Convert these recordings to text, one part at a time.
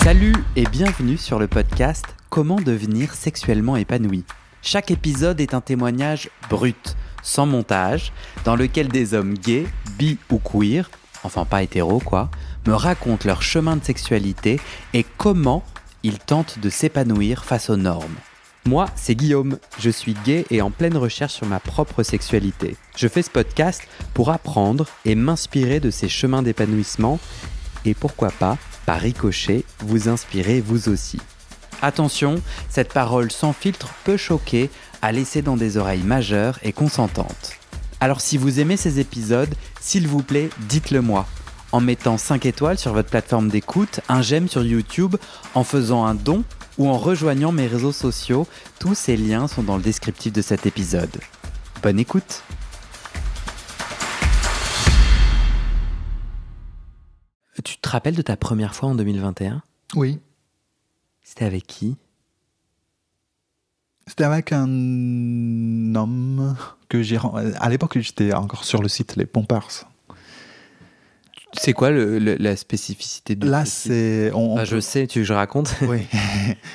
Salut et bienvenue sur le podcast Comment devenir sexuellement épanoui. Chaque épisode est un témoignage brut, sans montage, dans lequel des hommes gays, bi ou queer, enfin pas hétéros quoi, me racontent leur chemin de sexualité et comment ils tentent de s'épanouir face aux normes. Moi, c'est Guillaume, je suis gay et en pleine recherche sur ma propre sexualité. Je fais ce podcast pour apprendre et m'inspirer de ces chemins d'épanouissement et pourquoi pas, par ricochet, vous inspirer vous aussi. Attention, cette parole sans filtre peut choquer, à laisser dans des oreilles majeures et consentantes. Alors si vous aimez ces épisodes, s'il vous plaît, dites-le moi. En mettant 5 étoiles sur votre plateforme d'écoute, un j'aime sur YouTube, en faisant un don ou en rejoignant mes réseaux sociaux. Tous ces liens sont dans le descriptif de cet épisode. Bonne écoute! Tu te rappelles de ta première fois en 2021 ? Oui. C'était avec qui ? C'était avec un homme que j'ai... À l'époque, j'étais encore sur le site Les Pompers. C'est quoi la spécificité du Là, site ? c'est... Je sais, tu veux que je raconte ? Oui.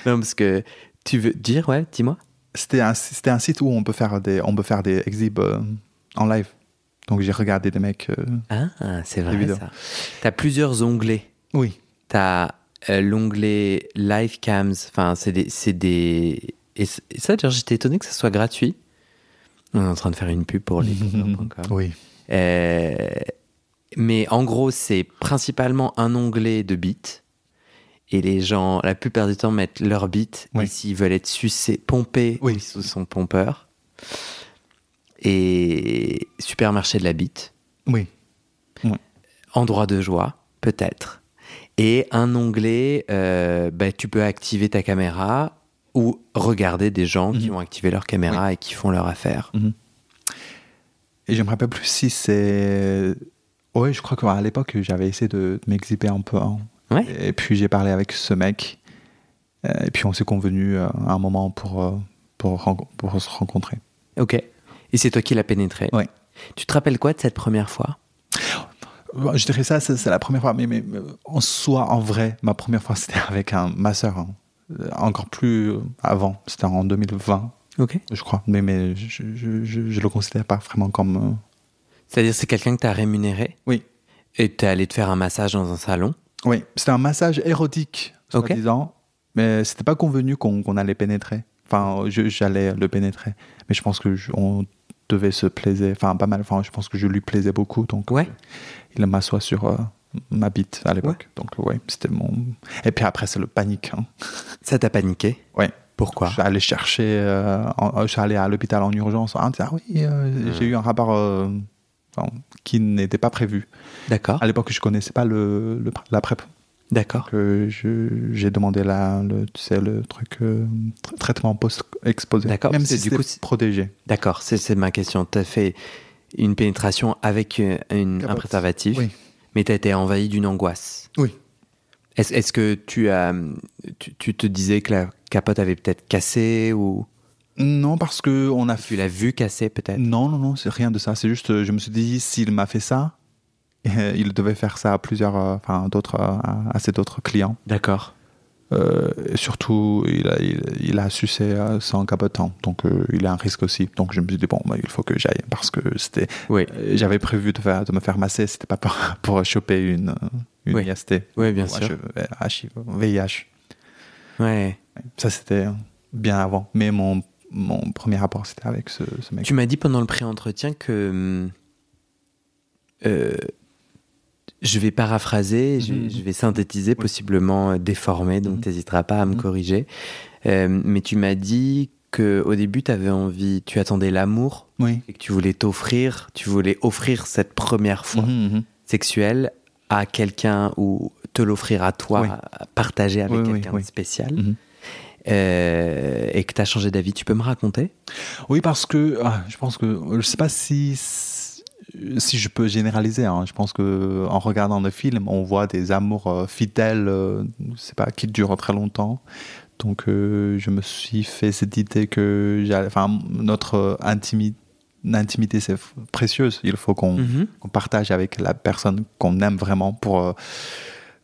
Non, parce que tu veux dire, ouais, dis-moi. C'était un site où on peut faire des exhibs en live. Donc, j'ai regardé des mecs... Ah, c'est vrai vidéos. ça. T'as plusieurs onglets. Oui. T'as l'onglet Live Cams, enfin, c'est des... Et ça, d'ailleurs, j'étais étonné que ça soit gratuit. On est en train de faire une pub pour les Oui. Mais en gros, c'est principalement un onglet de beats. Et les gens, la plupart du temps, mettent leur beat. Oui. Et s'ils veulent être sucés, pompés, Oui. ils sont pompeurs. Et supermarché de la beat. Oui. Endroit de joie, peut-être. Et un onglet, tu peux activer ta caméra ou regarder des gens qui ont activé leur caméra et qui font leur affaire. Et je me rappelle plus si c'est... Oui, je crois qu'à l'époque, j'avais essayé de m'exhiber un peu. Ouais. Et puis, j'ai parlé avec ce mec. Et puis, on s'est convenu à un moment pour se rencontrer. Ok. Et c'est toi qui l'as pénétré. Ouais. Tu te rappelles quoi de cette première fois ? Je dirais ça, c'est la première fois. Mais en soi, en vrai, ma première fois, c'était avec ma sœur. Encore plus avant. C'était en 2020, Ok. je crois. Mais je le considère pas vraiment comme... C'est-à-dire c'est quelqu'un que tu as rémunéré ? Oui. Et tu es allé te faire un massage dans un salon ? Oui, c'était un massage érotique, soi-disant. Mais c'était pas convenu qu'on allait pénétrer. Enfin, j'allais le pénétrer. Mais je pense qu'on devait se plaiser. Enfin, pas mal. Enfin, je pense que je lui plaisais beaucoup. Donc, ouais. Il m'assoit sur ma bite à l'époque. Ouais. Donc, ouais, c'était mon... Et puis après, c'est le panique. Ça t'a paniqué ? Ouais. Pourquoi ? Je suis allé chercher... je suis allé à l'hôpital en urgence. J'ai eu un rapport qui n'était pas prévu. D'accord. À l'époque, je connaissais pas la PrEP. D'accord. Que j'ai demandé le truc traitement post-exposé. D'accord. Même si du coup, c'est protégé. D'accord, c'est ma question. Tu as fait une pénétration avec un préservatif, oui. Mais tu as été envahi d'une angoisse. Oui. Est-ce que tu te disais que la capote avait peut-être cassé ou... Non, parce que Tu l'as vu casser peut-être ? Non, c'est rien de ça. C'est juste, je me suis dit, s'il m'a fait ça, il devait faire ça à plusieurs, à ses d'autres clients. D'accord. Et surtout, il a sucé sans capotant, donc il a un risque aussi. Donc je me suis dit il faut que j'aille parce que c'était. Oui. J'avais prévu de me faire masser, c'était pas pour choper une IST. Oui, bien sûr. VIH. Ouais. Ça c'était bien avant, mais mon premier rapport c'était avec ce mec. Tu m'as dit pendant le pré-entretien que je vais paraphraser, je vais synthétiser, possiblement déformer, donc t'hésiteras pas à me corriger. Mais tu m'as dit qu'au début, tu attendais l'amour, et que tu voulais offrir cette première fois sexuelle à quelqu'un ou te l'offrir à toi, partager avec quelqu'un de spécial. Et que tu as changé d'avis. Tu peux me raconter ? Oui, parce que je pense que je sais pas si je peux généraliser, je pense que en regardant le film, on voit des amours fidèles, qui durent très longtemps. Donc, je me suis fait cette idée que notre intimité, c'est précieuse. Il faut qu'on partage avec la personne qu'on aime vraiment pour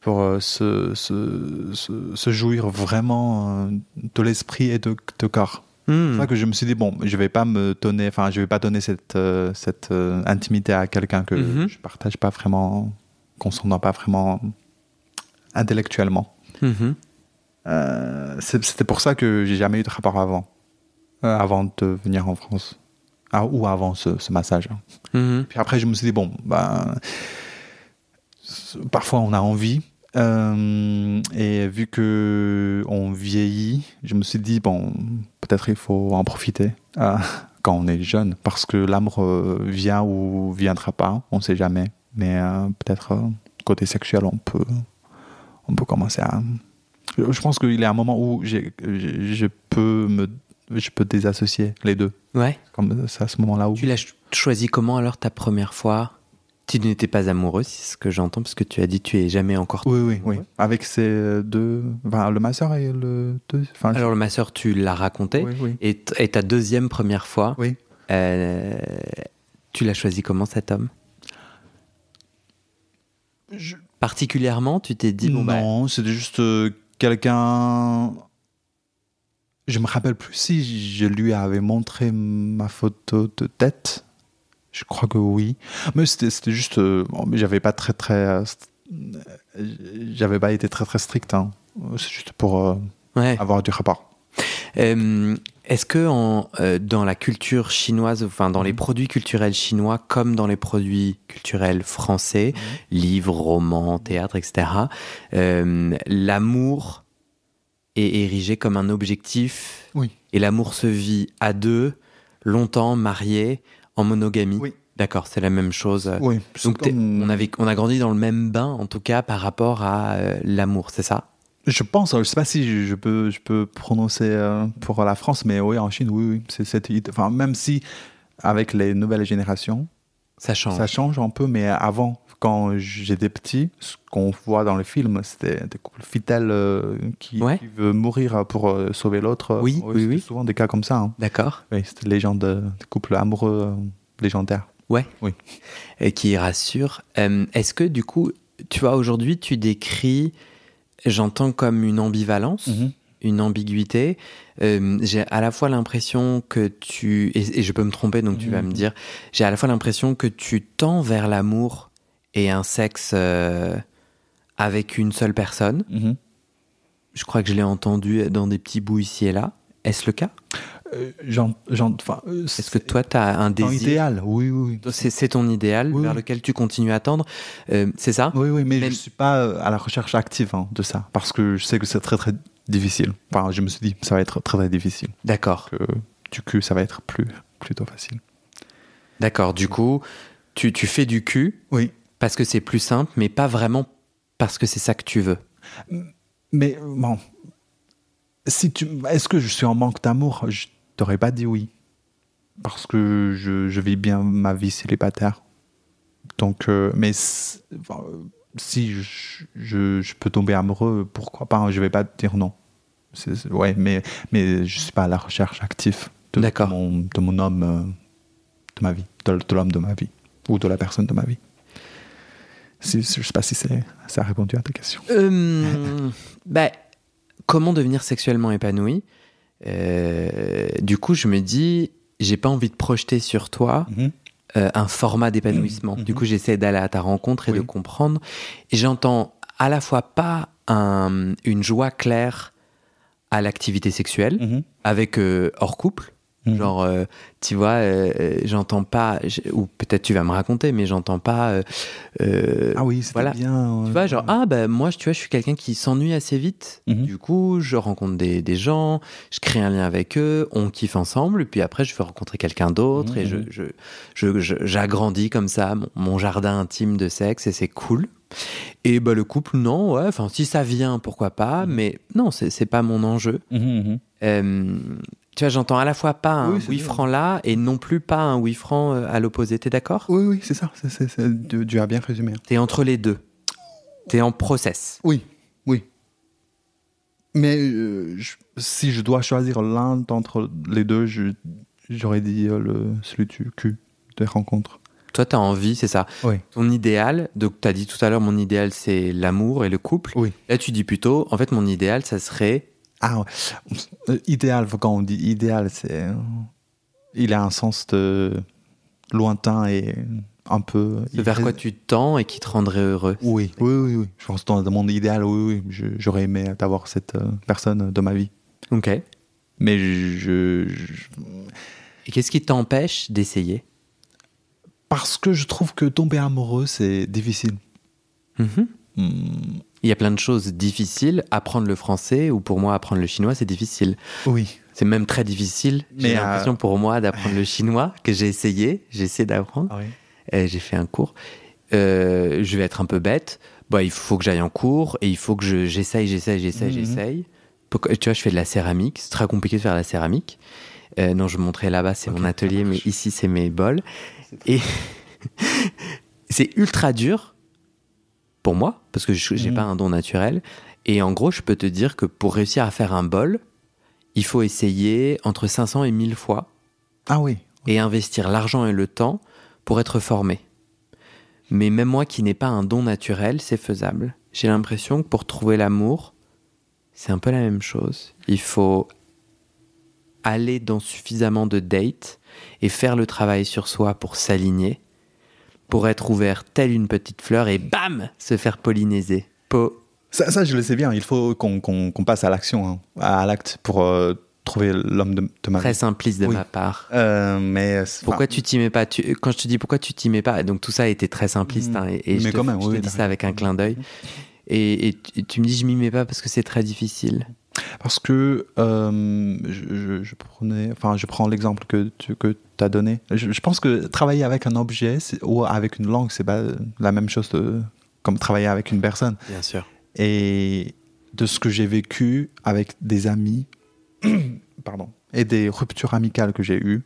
pour se jouir vraiment de l'esprit et de corps. C'est ça que je me suis dit, bon, je vais pas donner cette intimité à quelqu'un que je partage pas vraiment, qu'on s'entend pas vraiment intellectuellement. C'était pour ça que j'ai jamais eu de rapport avant de venir en France. Ou avant ce massage. Puis après, je me suis dit, bon, parfois on a envie. Et vu qu'on vieillit, je me suis dit, bon, peut-être il faut en profiter quand on est jeune, parce que l'amour vient ou viendra pas, on ne sait jamais. Mais peut-être côté sexuel, on peut commencer à... Je pense qu'il y a un moment où je peux désassocier les deux. Ouais. Comme c'est à ce moment-là où... Tu l'as choisi comment alors ta première fois? Tu n'étais pas amoureux, c'est ce que j'entends, parce que tu as dit que tu n'es jamais encore... Oui. Avec ces deux... Enfin, le masseur et le... Alors le masseur, tu l'as raconté. Oui. Et ta deuxième première fois, oui. Tu l'as choisi comment cet homme? Particulièrement, tu t'es dit... Non, c'était juste quelqu'un... Je me rappelle plus si je lui avais montré ma photo de tête. Je crois que oui. Mais c'était juste... j'avais pas j'avais pas été très strict. Hein. C'est juste pour avoir du rapport. Est-ce que dans la culture chinoise, enfin dans les produits culturels chinois, comme dans les produits culturels français, livres, romans, théâtre, etc., l'amour est érigé comme un objectif, et l'amour se vit à deux, longtemps, marié, en monogamie. Oui. D'accord, c'est la même chose. Oui. Donc on a grandi dans le même bain, en tout cas, par rapport à l'amour, c'est ça? Je pense, je ne sais pas si je peux prononcer pour la France, mais oui, en Chine, oui. C'est cette idée. Enfin, même si, avec les nouvelles générations, ça change un peu, mais avant, quand j'étais petit, ce qu'on voit dans les films, c'était des couples fidèles qui veulent mourir pour sauver l'autre. Oui. Souvent des cas comme ça. Hein. D'accord. Oui, c'était des couples amoureux légendaires. Ouais. Oui. Et qui rassure. Est-ce que, du coup, tu vois, aujourd'hui, tu décris, j'entends comme une ambivalence, une ambiguïté. J'ai à la fois l'impression que et je peux me tromper, donc tu vas me dire, j'ai à la fois l'impression que tu tends vers l'amour et un sexe avec une seule personne. Je crois que je l'ai entendu dans des petits bouts ici et là. Est-ce le cas? Est-ce que toi, tu as un désir? Ton idéal, oui. C'est ton idéal vers lequel tu continues à tendre, c'est ça? Oui, mais je ne suis pas à la recherche active de ça, parce que je sais que c'est très, très difficile. Enfin, je me suis dit, ça va être très, très difficile. D'accord. Que du cul, ça va être plutôt facile. D'accord, du coup, tu fais du cul parce que c'est plus simple, mais pas vraiment parce que c'est ça que tu veux. Mais bon, est-ce que je suis en manque d'amour? Je t'aurais pas dit oui. Parce que je vis bien ma vie célibataire. Donc, mais si je peux tomber amoureux, pourquoi pas? Je vais pas te dire non. Mais je suis pas à la recherche active de mon homme de ma vie, de l'homme de ma vie, ou de la personne de ma vie. Je sais pas si ça a répondu à ta question. Comment devenir sexuellement épanoui? Du coup, je me dis, j'ai pas envie de projeter sur toi un format d'épanouissement. Du coup, j'essaie d'aller à ta rencontre et de comprendre. Et j'entends à la fois pas une joie claire à l'activité sexuelle, avec hors couple. Genre, tu vois, j'entends pas, ou peut-être tu vas me raconter, mais j'entends pas. Ah oui, c'était bien. Tu vois, genre, moi, tu vois, je suis quelqu'un qui s'ennuie assez vite. Du coup, je rencontre des gens, je crée un lien avec eux, on kiffe ensemble, et puis après, je vais rencontrer quelqu'un d'autre, et j'agrandis comme ça mon jardin intime de sexe, et c'est cool. Et le couple, non, enfin, si ça vient, pourquoi pas, mais non, c'est pas mon enjeu. Tu vois, j'entends à la fois pas un oui franc là et non plus pas un oui franc à l'opposé. T'es d'accord? Oui, c'est ça. Tu as bien résumé. T'es entre les deux. T'es en process. Oui. Mais si je dois choisir l'un d'entre les deux, j'aurais dit celui du cul, des rencontres. Toi, tu as envie, c'est ça. Oui. Ton idéal, donc tu as dit tout à l'heure, mon idéal, c'est l'amour et le couple. Oui. Là, tu dis plutôt, en fait, mon idéal, ça serait... Ah, ouais. Idéal, quand on dit idéal, c'est... Il a un sens de lointain et un peu... vers quoi tu tends et qui te rendrait heureux. Oui. Je pense que dans mon idéal, oui. J'aurais aimé avoir cette personne de ma vie. Ok. Mais Et qu'est-ce qui t'empêche d'essayer? Parce que je trouve que tomber amoureux, c'est difficile. Il y a plein de choses difficiles. Apprendre le français, ou pour moi, apprendre le chinois, c'est difficile. Oui. C'est même très difficile. J'ai l'impression pour moi d'apprendre le chinois, que j'ai essayé d'apprendre. Oui. Et j'ai fait un cours. Je vais être un peu bête. Bah, il faut que j'aille en cours et il faut que j'essaye. Tu vois, je fais de la céramique. C'est très compliqué de faire de la céramique. Non, je montrais là-bas, c'est mon atelier, mais ici, c'est mes bols. Et c'est ultra dur pour moi, parce que je n'ai pas un don naturel. Et en gros, je peux te dire que pour réussir à faire un bol, il faut essayer entre 500 et 1000 fois. Ah oui. Et investir l'argent et le temps pour être formé. Mais même moi qui n'ai pas un don naturel, c'est faisable. J'ai l'impression que pour trouver l'amour, c'est un peu la même chose. Il faut aller dans suffisamment de dates et faire le travail sur soi pour s'aligner, pour être ouvert telle une petite fleur et bam, se faire polliniser. Ça, je le sais bien. Il faut qu'on passe à l'action, hein, à l'acte pour trouver l'homme de ma vie. Très simpliste de ma part. Mais pourquoi tu t'y mets pas? Quand je te dis pourquoi tu t'y mets pas, donc tout ça a été très simpliste, hein, et je te dis ça avec un clin d'œil. Et tu me dis je m'y mets pas parce que c'est très difficile. Parce que je prends l'exemple que tu as donné. Je pense que travailler avec un objet ou avec une langue, c'est pas la même chose comme travailler avec une personne. Bien sûr. Et de ce que j'ai vécu avec des amis, pardon, et des ruptures amicales que j'ai eues,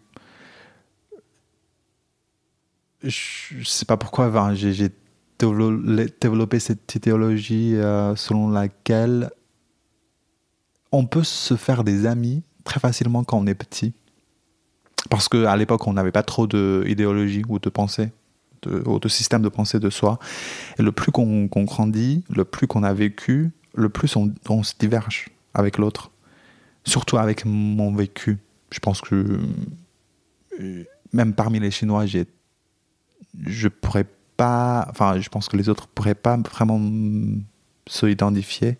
je sais pas pourquoi, j'ai développé cette idéologie selon laquelle on peut se faire des amis très facilement quand on est petit. Parce qu'à l'époque, on n'avait pas trop d'idéologie ou de pensée, ou de système de pensée de soi. Et le plus qu'on grandit, le plus qu'on a vécu, le plus on se diverge avec l'autre. Surtout avec mon vécu. Je pense que même parmi les Chinois, je pourrais pas... Enfin, je pense que les autres pourraient pas vraiment se identifier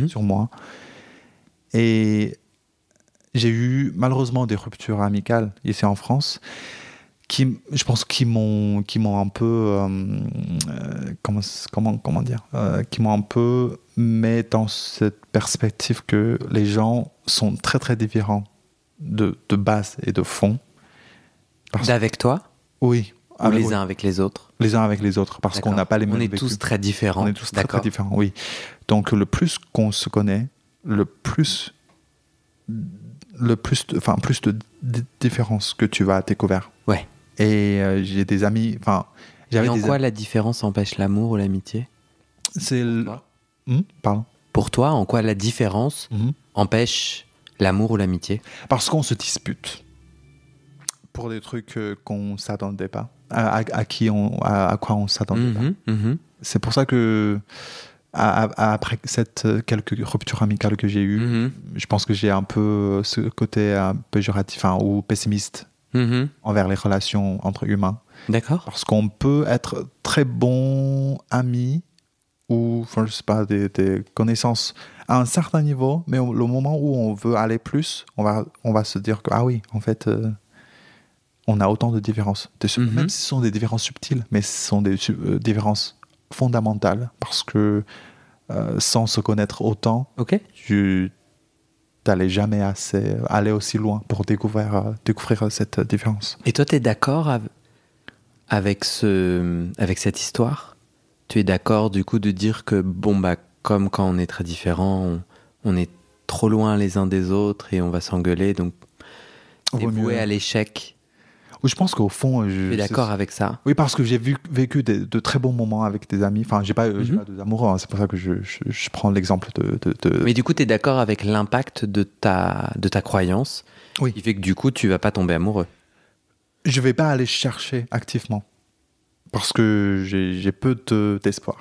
sur moi. Et j'ai eu malheureusement des ruptures amicales ici en France je pense qui m'ont un peu comment dire, qui m'ont un peu mis dans cette perspective que les gens sont très très différents de base et de fond. D'avec toi? Oui. Ou les uns avec les autres? Les uns avec les autres, parce qu'on n'a pas les mêmes vécus. On est tous très différents. On est tous très, très différents, oui. Donc le plus qu'on se connaît, plus de différences que tu vas découvrir. Ouais. Et j'ai des amis... Et en quoi la différence empêche l'amour ou l'amitié? C'est pardon. Pour toi, en quoi la différence empêche l'amour ou l'amitié? Parce qu'on se dispute pour des trucs qu'on ne s'attendait pas, à quoi on ne s'attendait pas. C'est pour ça que après quelques ruptures amicales que j'ai eues, je pense que j'ai un peu ce côté péjoratif ou pessimiste envers les relations entre humains. D'accord. Parce qu'on peut être très bons amis ou, je sais pas, des connaissances à un certain niveau, mais le moment où on veut aller plus, on va se dire que, ah oui, en fait, on a autant de différences. Même si ce sont des différences subtiles, mais ce sont des différences fondamentales, parce que sans se connaître autant, tu n'allais jamais aller aussi loin pour découvrir cette différence. Et toi, tu es d'accord avec cette histoire? Tu es d'accord du coup de dire que comme quand on est très différents, on est trop loin les uns des autres et on va s'engueuler, donc c'est voué à l'échec? Oui, je pense qu'au fond... Tu es d'accord avec ça? Oui, parce que j'ai vécu de très bons moments avec des amis. Enfin, j'ai pas d'amoureux, hein. C'est pour ça que je prends l'exemple de... Mais du coup, tu es d'accord avec l'impact de ta croyance, oui, qui fait que du coup, tu vas pas tomber amoureux? Je vais pas aller chercher activement. Parce que j'ai peu d'espoir.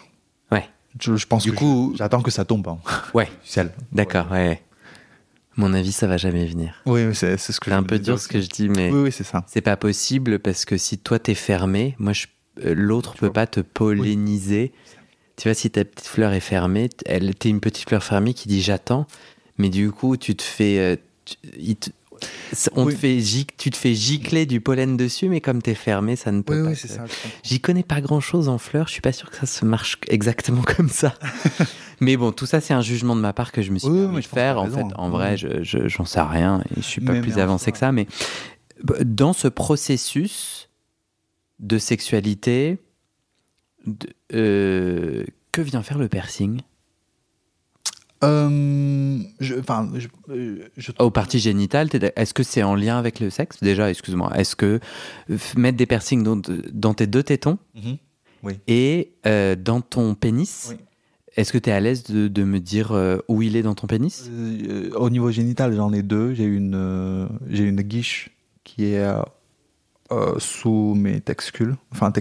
Ouais. Je pense Du que coup- j'attends que ça tombe. Hein. Ouais, Ciel. d'accord, ouais. À mon avis, ça va jamais venir. Oui, oui, c'est ce que C'est je un me peu disais dur aussi. ce que je dis, mais Oui, oui, c'est ça. c'est pas possible parce que si toi t'es fermé, l'autre Tu peut vois. pas te polliniser. Tu vois, si ta petite fleur est fermée, t'es une petite fleur fermée qui dit j'attends, mais du coup tu te fais, Oui. tu te fais gicler du pollen dessus, mais comme t'es fermé, ça ne peut Oui, pas. oui, c'est ça. je comprends. J'y connais pas grand chose en fleurs, je suis pas sûr que ça se marche exactement comme ça. Mais bon, tout ça c'est un jugement de ma part que je me suis Oui, permis mais de je pense que faire. t'as En raison, fait, hein. en vrai, j'en sais rien et je suis pas Mais plus en avancé soi, que ça. Mais dans ce processus de sexualité, que vient faire le piercing aux parties génitales? Est-ce que c'est en lien avec le sexe? Déjà, excuse-moi. Est-ce que mettre des piercings dans tes deux tétons Mhm. Oui. et dans ton pénis, Oui. est-ce que tu es à l'aise de me dire où il est dans ton pénis? Au niveau génital, j'en ai deux. J'ai une guiche qui est sous mes testicules. Enfin,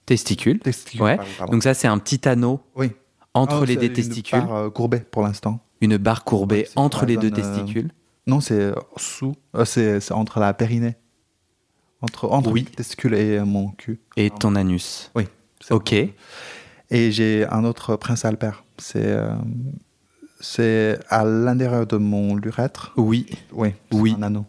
Testicules. testicules. Ouais. Pardon. Donc ça, c'est un petit anneau Oui. entre les c'est deux testicules. Une barre courbée pour l'instant. Une barre courbée Ouais, c'est entre pour la les deux zone, testicules. Non, c'est sous. C'est entre la périnée. Entre Oui. mes testicules et mon cul. Et ton anus. Oui. c'est Ok. bon. Et j'ai un autre prince Albert. C'est à l'intérieur de mon urètre. Oui. Oui. Oui. Un anneau.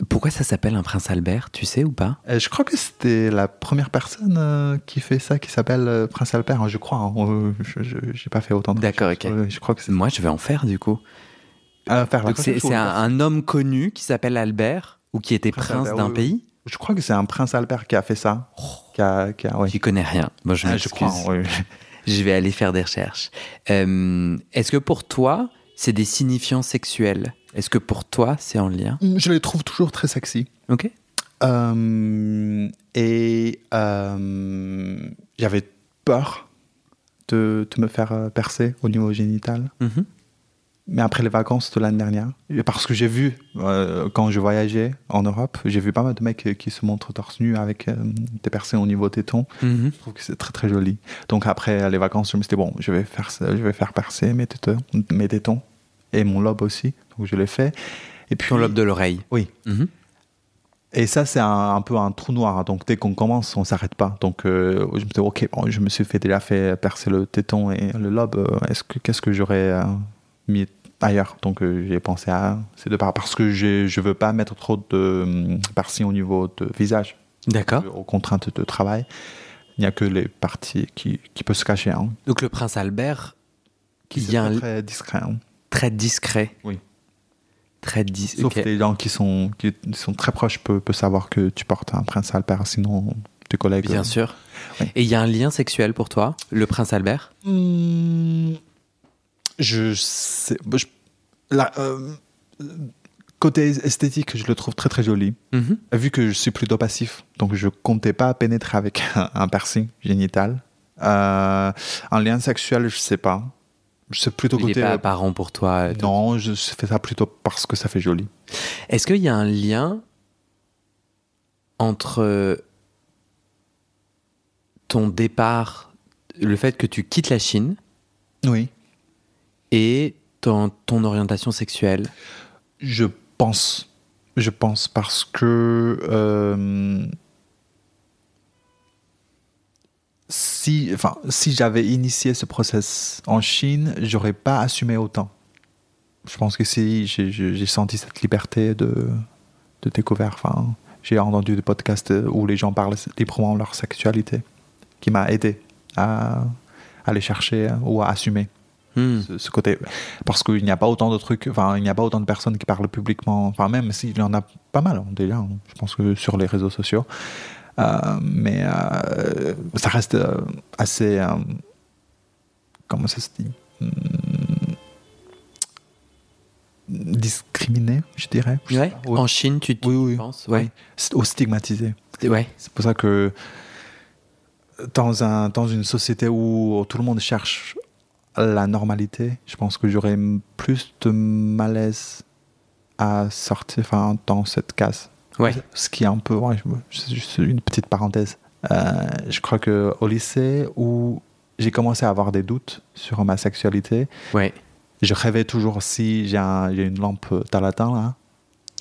Pourquoi ça s'appelle un prince Albert, tu sais ou pas? Je crois que c'était la première personne qui fait ça, qui s'appelle Prince Albert, hein, je crois. Hein. Je n'ai pas fait autant de D'accord, recherches. ok. Je crois que c'est Moi, je vais en faire du coup. faire la Donc c'est recherche ou un homme connu qui s'appelle Albert ou qui était Prince prince Albert, d'un oui, pays. Je crois que c'est un Prince Albert qui a fait ça. Oui. J'y connais rien. Moi, je Je m'excuse. crois, oui. Je vais aller faire des recherches. Est-ce que pour toi, c'est des signifiants sexuels? Est-ce que pour toi, c'est en lien? Je les trouve toujours très sexy. Ok. J'avais peur de me faire percer au niveau génital. Mhm. Mais après les vacances de l'année dernière, parce que j'ai vu, quand je voyageais en Europe, j'ai vu pas mal de mecs qui se montrent torse nu avec des percées au niveau téton. Mhm. Je trouve que c'est très très joli. Donc après les vacances, je me suis dit, bon, je vais faire percer mes tétons et mon lobe aussi. Donc je l'ai fait. Et puis, Ton lobe de l'oreille. Oui. Mhm. Et ça, c'est un peu un trou noir. Donc dès qu'on commence, on s'arrête pas. Donc je me suis dit, ok, bon, je me suis déjà fait percer le téton et le lobe. Qu'est-ce que j'aurais mis ailleurs? Donc j'ai pensé à ces deux parts parce que je veux pas mettre trop de piercing au niveau de visage. D'accord. Aux contraintes de travail, il n'y a que les parties qui peuvent se cacher. Hein, Donc le prince Albert, qui il y a sont un très discret. Hein. très discret. Oui. Très discret. Sauf les gens qui sont très proches peuvent savoir que tu portes un prince Albert, sinon tes collègues. Bien sûr. Oui. Et il y a un lien sexuel pour toi, le prince Albert? Je sais. Côté esthétique, je le trouve très très joli. Mhm. Vu que je suis plutôt passif, donc je comptais pas pénétrer avec un piercing génital. Un lien sexuel, je sais pas. Je sais plutôt Il n'est côté. pas apparent pour toi. Non, je fais ça plutôt parce que ça fait joli. Est-ce qu'il y a un lien entre ton départ, le fait que tu quittes la Chine Oui. et ton orientation sexuelle? Je pense parce que si j'avais initié ce process en Chine, j'aurais pas assumé autant. Je pense que si j'ai senti cette liberté de découverte. Enfin, j'ai entendu des podcasts où les gens parlent librement de leur sexualité, qui m'a aidé à aller chercher ou à assumer. Ce côté, parce qu'il n'y a pas autant de trucs, enfin il n'y a pas autant de personnes qui parlent publiquement, enfin même s'il y en a pas mal déjà, je pense que sur les réseaux sociaux, mais ça reste assez, comment ça se dit, discriminé, je dirais. Je sais pas. En Chine, tu oui. penses? Ouais. Ou stigmatisé. Ouais. C'est pour ça que dans une société où tout le monde cherche la normalité, je pense que j'aurais plus de malaise à sortir dans cette case. Ouais. Ce qui est un peu, c'est juste une petite parenthèse, Je crois qu'au lycée, où j'ai commencé à avoir des doutes sur ma sexualité, Ouais. je rêvais toujours si j'ai une lampe Talatin là.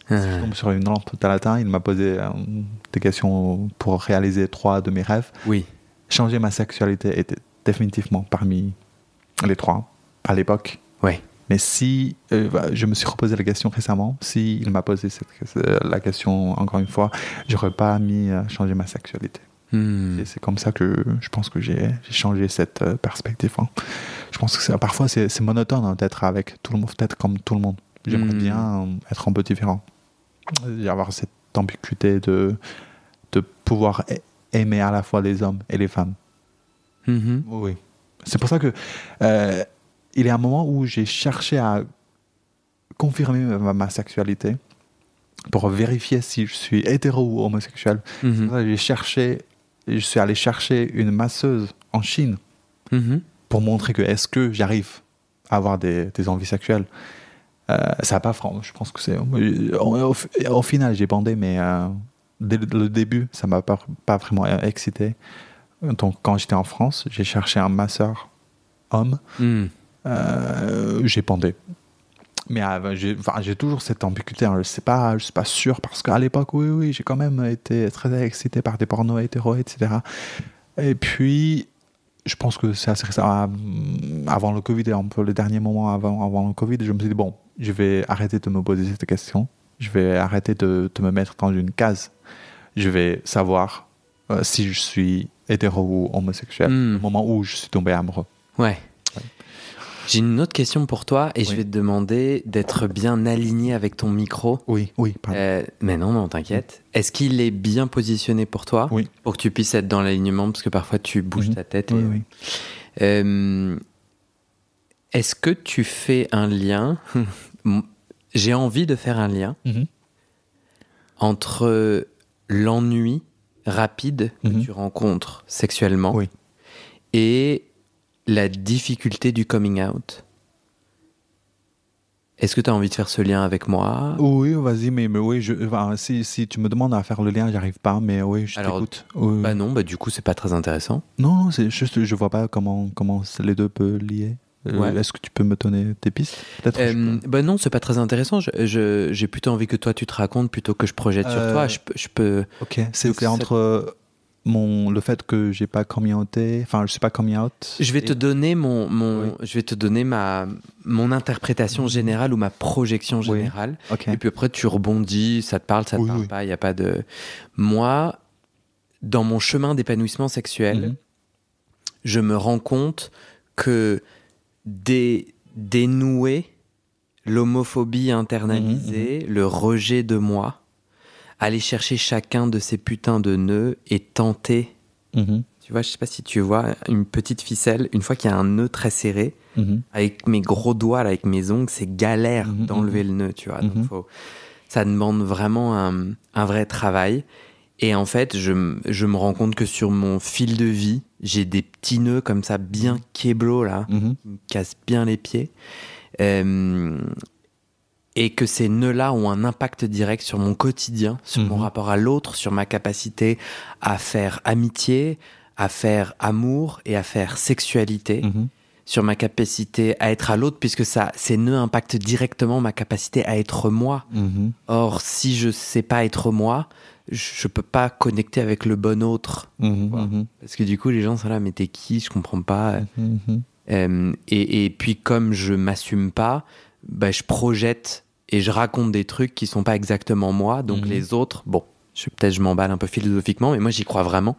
Si je tombe sur une lampe Talatin, il m'a posé des questions pour réaliser 3 de mes rêves. Oui. Changer ma sexualité était définitivement parmi les 3 à l'époque. Ouais. Mais si je me suis reposé la question récemment, si il m'a posé la question encore une fois, j'aurais pas mis changer ma sexualité. Et c'est comme ça que je pense que j'ai changé cette perspective. Hein. Je pense que parfois c'est monotone hein, d'être avec tout le monde, peut-être comme tout le monde. J'aimerais bien être un peu différent, avoir cette ambiguïté de pouvoir aimer à la fois les hommes et les femmes. Oui. C'est pour ça que il y a un moment où j'ai cherché à confirmer ma sexualité pour vérifier si je suis hétéro ou homosexuel. Je suis allé chercher une masseuse en Chine pour montrer que est-ce que j'arrive à avoir des envies sexuelles. Ça n'a pas franc. Je pense que c'est au final j'ai bandé, mais dès le début ça m'a pas vraiment excité. Donc quand j'étais en France, j'ai cherché un masseur homme. J'ai bandé. Mais j'ai toujours cette ambiguïté. Hein. Je suis pas sûr parce qu'à l'époque, oui, j'ai quand même été très excité par des pornos hétéros, etc. Et puis, je pense que c'est assez récent. Avant le Covid, un peu les derniers moments avant le Covid, je me suis dit, bon, je vais arrêter de me poser cette question. Je vais arrêter de me mettre dans une case. Je vais savoir si je suis hétéro ou homosexuel au moment où je suis tombé amoureux. Ouais. J'ai une autre question pour toi et je vais te demander d'être bien aligné avec ton micro. Oui, pardon. Mais non, t'inquiète. Est-ce qu'il est bien positionné pour toi ? Oui. Pour que tu puisses être dans l'alignement, parce que parfois tu bouges ta tête. Oui. Est-ce que tu fais un lien J'ai envie de faire un lien entre l'ennui rapide que tu rencontres sexuellement et la difficulté du coming out. Est-ce que tu as envie de faire ce lien avec moi ? Oui, vas-y, mais oui, si tu me demandes à faire le lien, j'arrive pas, mais oui, je t'écoute. Oui. Bah non, du coup, c'est pas très intéressant. Non, c'est juste, je vois pas comment les deux peuvent lier. Est-ce que tu peux me donner tes pistes ? Peut-être bah non, c'est pas très intéressant. J'ai plutôt envie que toi, tu te racontes plutôt que je projette sur toi. Je peux... Ok, c'est entre... le fait que j'ai pas coming outé, enfin je suis pas coming out. Je vais te donner je vais te donner mon interprétation générale ou ma projection générale. Okay. Et puis après tu rebondis, ça te parle, ça te parle pas, il y a pas de. Moi, dans mon chemin d'épanouissement sexuel, je me rends compte que dénouer l'homophobie internalisée, le rejet de moi, aller chercher chacun de ces putains de nœuds et tenter. Tu vois, je sais pas si tu vois une petite ficelle, une fois qu'il y a un nœud très serré, avec mes gros doigts, là, avec mes ongles, c'est galère d'enlever le nœud, tu vois. Donc ça demande vraiment un vrai travail. Et en fait, je me rends compte que sur mon fil de vie, j'ai des petits nœuds comme ça, bien kéblo, là, qui me cassent bien les pieds. Et que ces nœuds-là ont un impact direct sur mon quotidien, sur mon rapport à l'autre, sur ma capacité à faire amitié, à faire amour et à faire sexualité, sur ma capacité à être à l'autre, puisque ces nœuds impactent directement ma capacité à être moi. Or, si je sais pas être moi, je peux pas connecter avec le bon autre. Parce que du coup, les gens sont là, mais t'es qui ? Je comprends pas. Et puis, comme je m'assume pas, je projette et je raconte des trucs qui sont pas exactement moi, donc les autres, peut-être je m'emballe un peu philosophiquement, mais moi j'y crois vraiment.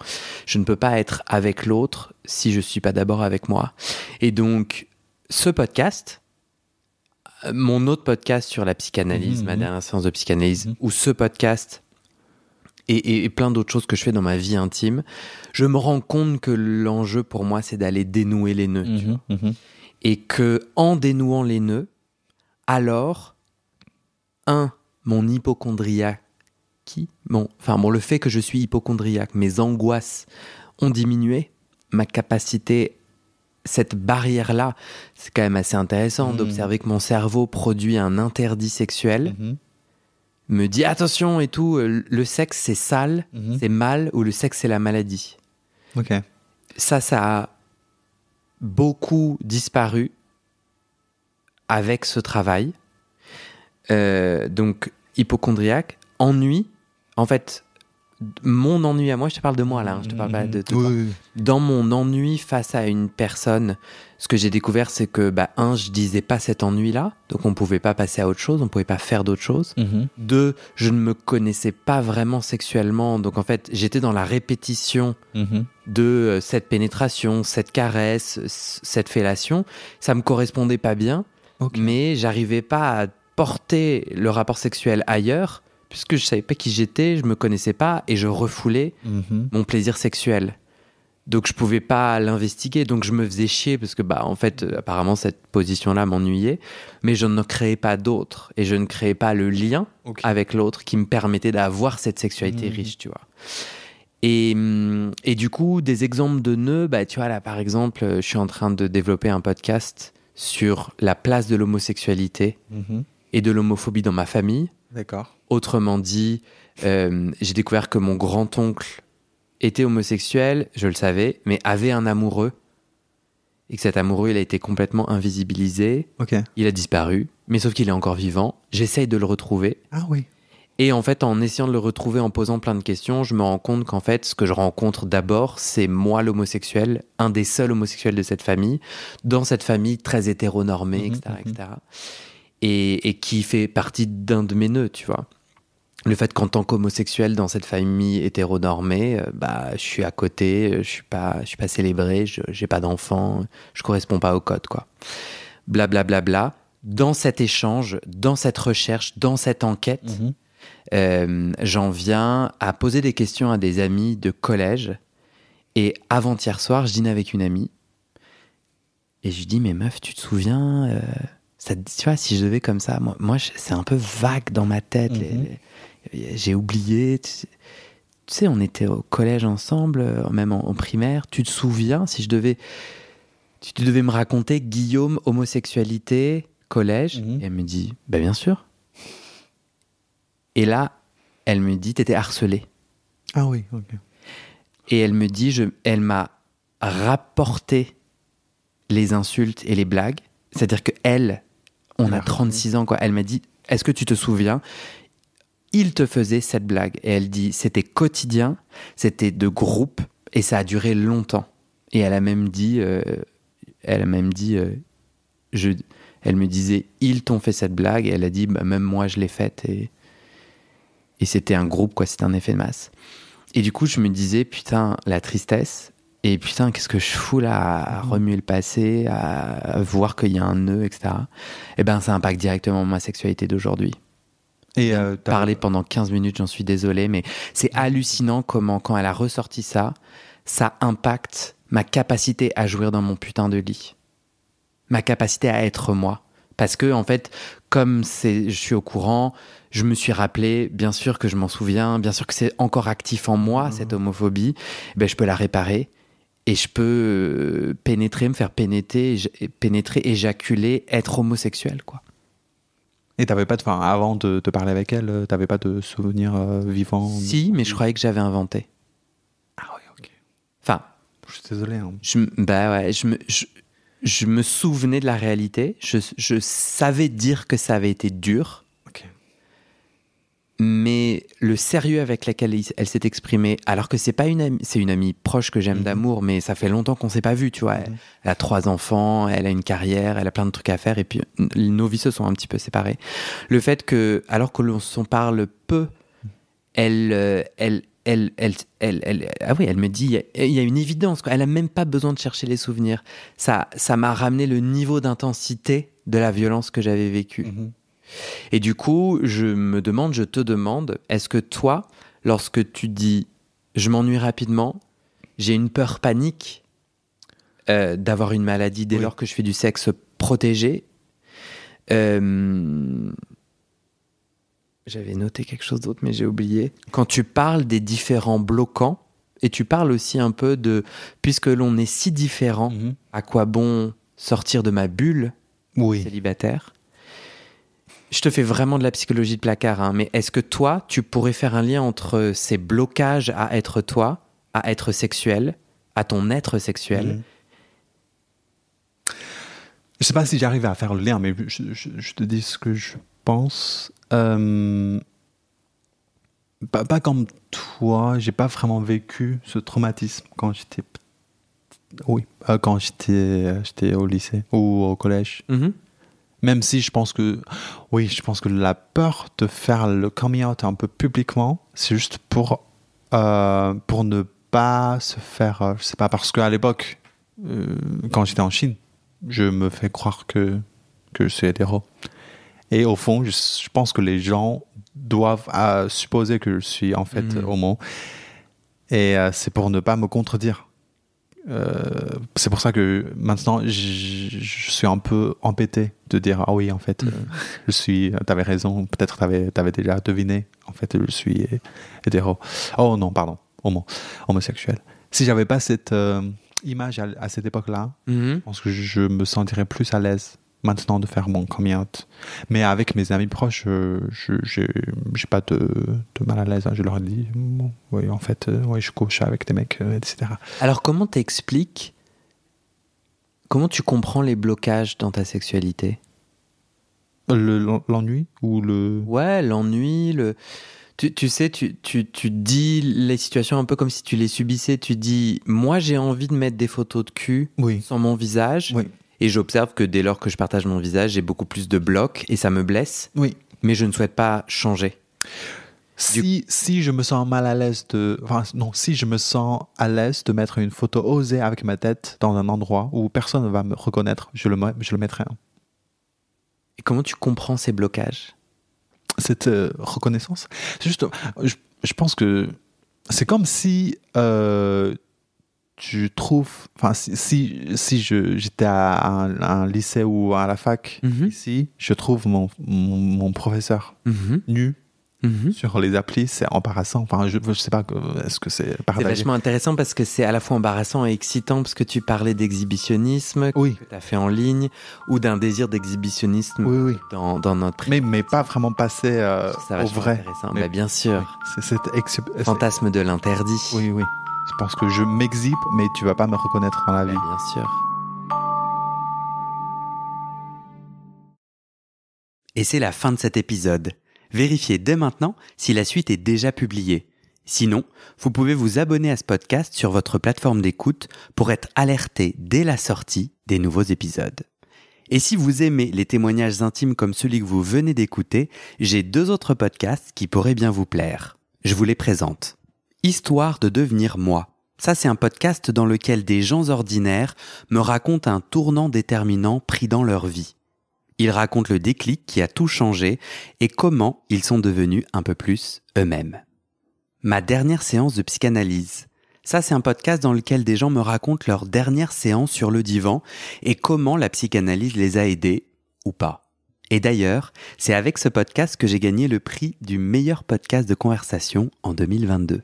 Je ne peux pas être avec l'autre si je suis pas d'abord avec moi. Et donc, ce podcast, mon autre podcast sur la psychanalyse, ma dernière séance de psychanalyse, ou ce podcast et plein d'autres choses que je fais dans ma vie intime, je me rends compte que l'enjeu pour moi, c'est d'aller dénouer les nœuds, tu vois. Et que en dénouant les nœuds, alors, mon hypochondriaque, le fait que je suis hypochondriaque, mes angoisses ont diminué, ma capacité, cette barrière-là, c'est quand même assez intéressant d'observer que mon cerveau produit un interdit sexuel me dit attention et tout, le sexe c'est sale, c'est mal, ou le sexe c'est la maladie. Ok. Ça a beaucoup disparu avec ce travail. Donc, hypochondriaque, ennui. En fait, mon ennui à moi, je te parle de moi là, hein, je te parle pas de toi. Oui. Dans mon ennui face à une personne, ce que j'ai découvert, c'est que, je disais pas cet ennui-là, donc on pouvait pas passer à autre chose, on pouvait pas faire d'autre chose. Deux, je ne me connaissais pas vraiment sexuellement, donc en fait, j'étais dans la répétition de cette pénétration, cette caresse, cette fellation. Ça me correspondait pas bien, mais j'arrivais pas à porter le rapport sexuel ailleurs, puisque je savais pas qui j'étais, je me connaissais pas, et je refoulais mon plaisir sexuel. Donc je pouvais pas l'investiguer, donc je me faisais chier parce que en fait apparemment cette position-là m'ennuyait, mais je ne créais pas d'autres et je ne créais pas le lien avec l'autre qui me permettait d'avoir cette sexualité riche, tu vois. Et du coup, des exemples de nœuds, tu vois là par exemple, je suis en train de développer un podcast sur la place de l'homosexualité et de l'homophobie dans ma famille. D'accord. Autrement dit, j'ai découvert que mon grand-oncle était homosexuel, je le savais, mais avait un amoureux. Et que cet amoureux, il a été complètement invisibilisé. Il a disparu, mais sauf qu'il est encore vivant. J'essaye de le retrouver. Ah oui. Et en fait, en essayant de le retrouver, en posant plein de questions, je me rends compte qu'en fait, ce que je rencontre d'abord, c'est moi l'homosexuel, un des seuls homosexuels de cette famille, dans cette famille très hétéronormée, etc. Et qui fait partie d'un de mes nœuds, tu vois. Le fait qu'en tant qu'homosexuel dans cette famille hétéronormée, je suis à côté, je suis pas célébré, j'ai pas d'enfant, je corresponds pas au code, quoi. Blablabla. Bla, bla, bla. Dans cet échange, dans cette recherche, dans cette enquête, j'en viens à poser des questions à des amis de collège. Et avant-hier soir, je dînais avec une amie. Et je lui dis, mais meuf, tu te souviens tu vois, si je devais comme ça, moi c'est un peu vague dans ma tête. J'ai oublié. Tu sais, on était au collège ensemble, même en primaire. Tu te souviens, si tu devais me raconter Guillaume, homosexualité, collège. Et elle me dit, bien sûr. Et là, elle me dit, t'étais harcelée. Ah oui, ok. Et elle me dit, elle m'a rapporté les insultes et les blagues. C'est-à-dire que on a 36 ans, quoi. Elle m'a dit, est-ce que tu te souviens ? Il te faisait cette blague. Et elle dit, c'était quotidien, c'était de groupe, et ça a duré longtemps. Et elle a même dit, elle me disait, ils t'ont fait cette blague, et elle a dit, même moi je l'ai faite, et c'était un groupe, quoi, c'était un effet de masse. Et du coup, je me disais, putain, la tristesse, et putain, qu'est-ce que je fous là à remuer le passé, à voir qu'il y a un nœud, etc. Et ça impacte directement ma sexualité d'aujourd'hui. Et parler pendant 15 minutes, j'en suis désolé, mais c'est hallucinant comment, quand elle a ressorti ça impacte ma capacité à jouir dans mon putain de lit. Ma capacité à être moi. Parce que, en fait, comme je suis au courant, je me suis rappelé, bien sûr que je m'en souviens, bien sûr que c'est encore actif en moi, cette homophobie, je peux la réparer. Et je peux me faire pénétrer, éjaculer, être homosexuel, quoi. Et t'avais pas avant de te parler avec elle, t'avais pas de souvenirs vivants? Si, mais je croyais que j'avais inventé. Ah oui, ok. Enfin, je suis désolé. Hein. Je me souvenais de la réalité. Je savais dire que ça avait été dur. Mais le sérieux avec lequel elle s'est exprimée, alors que c'est pas une amie, c'est une amie proche que j'aime d'amour, mais ça fait longtemps qu'on s'est pas vu, tu vois. Elle a 3 enfants, elle a une carrière, elle a plein de trucs à faire, et puis nos vies se sont un petit peu séparées. Le fait que, alors que l'on s'en parle peu, elle me dit, il y a une évidence, quoi. Elle a même pas besoin de chercher les souvenirs. Ça m'a ramené le niveau d'intensité de la violence que j'avais vécue. Et du coup, je te demande, est-ce que toi, lorsque tu dis « je m'ennuie rapidement, j'ai une peur panique d'avoir une maladie dès lors que je fais du sexe protégé », j'avais noté quelque chose d'autre, mais j'ai oublié. Quand tu parles des différents bloquants, et tu parles aussi un peu de « puisque l'on est si différents, à quoi bon sortir de ma bulle célibataire ?» Je te fais vraiment de la psychologie de placard, hein, mais est-ce que toi, tu pourrais faire un lien entre ces blocages à être toi, à être sexuel, à ton être sexuel? Je sais pas si j'arrive à faire le lien, mais je te dis ce que je pense. Pas comme toi, j'ai pas vraiment vécu ce traumatisme quand j'étais quand j'étais au lycée ou au collège. Mm-hmm. Même si je pense que la peur de faire le coming out un peu publiquement, c'est juste pour ne pas se faire, je sais pas, parce qu'à l'époque, quand j'étais en Chine, je me fais croire que je suis hétéro. Et au fond, je pense que les gens doivent supposer que je suis en fait homo. Et c'est pour ne pas me contredire. C'est pour ça que maintenant, je suis un peu embêté de dire « Ah oui, en fait, t'avais raison, peut-être t'avais déjà deviné. En fait, je suis hétéro. Oh non, pardon, homosexuel. » Si j'avais pas cette image à cette époque-là, je pense que je me sentirais plus à l'aise maintenant de faire mon coming out. Mais avec mes amis proches, j'ai pas de mal à l'aise. Je leur dis, oui, en fait, je couche avec des mecs, etc. Alors, comment tu comprends les blocages dans ta sexualité? L'ennui ou le... Ouais, l'ennui, Tu sais, tu dis les situations un peu comme si tu les subissais. Tu dis, moi, j'ai envie de mettre des photos de cul sur mon visage. Oui. Et j'observe que dès lors que je partage mon visage, j'ai beaucoup plus de blocs et ça me blesse. Oui. Mais je ne souhaite pas changer. Si je me sens mal à l'aise si je me sens à l'aise de mettre une photo osée avec ma tête dans un endroit où personne ne va me reconnaître, je le mettrai. Et comment tu comprends ces blocages? Cette reconnaissance, c'est juste, je pense que c'est comme si tu trouves, enfin si j'étais à un lycée ou à la fac ici, je trouve mon professeur nu sur les applis, c'est embarrassant. Enfin, je sais pas, est-ce que c'est partagé? C'est vachement intéressant parce que c'est à la fois embarrassant et excitant parce que tu parlais d'exhibitionnisme que tu as fait en ligne ou d'un désir d'exhibitionnisme dans notre... Mais pas vraiment passé au vrai. Mais bien sûr. C'est cet fantasme de l'interdit. Oui. Je pense que je m'exhibe, mais tu vas pas me reconnaître dans la vie. Bien sûr. Et c'est la fin de cet épisode. Vérifiez dès maintenant si la suite est déjà publiée. Sinon, vous pouvez vous abonner à ce podcast sur votre plateforme d'écoute pour être alerté dès la sortie des nouveaux épisodes. Et si vous aimez les témoignages intimes comme celui que vous venez d'écouter, j'ai 2 autres podcasts qui pourraient bien vous plaire. Je vous les présente. Histoire de devenir moi. Ça, c'est un podcast dans lequel des gens ordinaires me racontent un tournant déterminant pris dans leur vie. Ils racontent le déclic qui a tout changé et comment ils sont devenus un peu plus eux-mêmes. Ma dernière séance de psychanalyse. Ça, c'est un podcast dans lequel des gens me racontent leur dernière séance sur le divan et comment la psychanalyse les a aidés ou pas. Et d'ailleurs, c'est avec ce podcast que j'ai gagné le prix du meilleur podcast de conversation en 2022.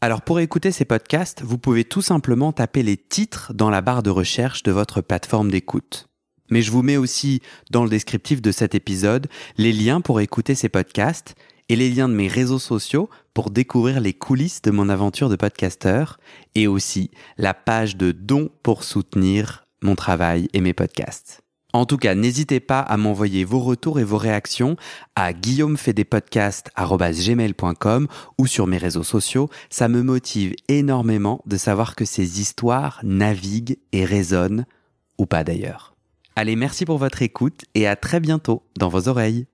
Alors pour écouter ces podcasts, vous pouvez tout simplement taper les titres dans la barre de recherche de votre plateforme d'écoute. Mais je vous mets aussi dans le descriptif de cet épisode les liens pour écouter ces podcasts et les liens de mes réseaux sociaux pour découvrir les coulisses de mon aventure de podcasteur et aussi la page de dons pour soutenir mon travail et mes podcasts. En tout cas, n'hésitez pas à m'envoyer vos retours et vos réactions à guillaumefait-des-podcasts@gmail.com ou sur mes réseaux sociaux. Ça me motive énormément de savoir que ces histoires naviguent et résonnent, ou pas d'ailleurs. Allez, merci pour votre écoute et à très bientôt dans vos oreilles.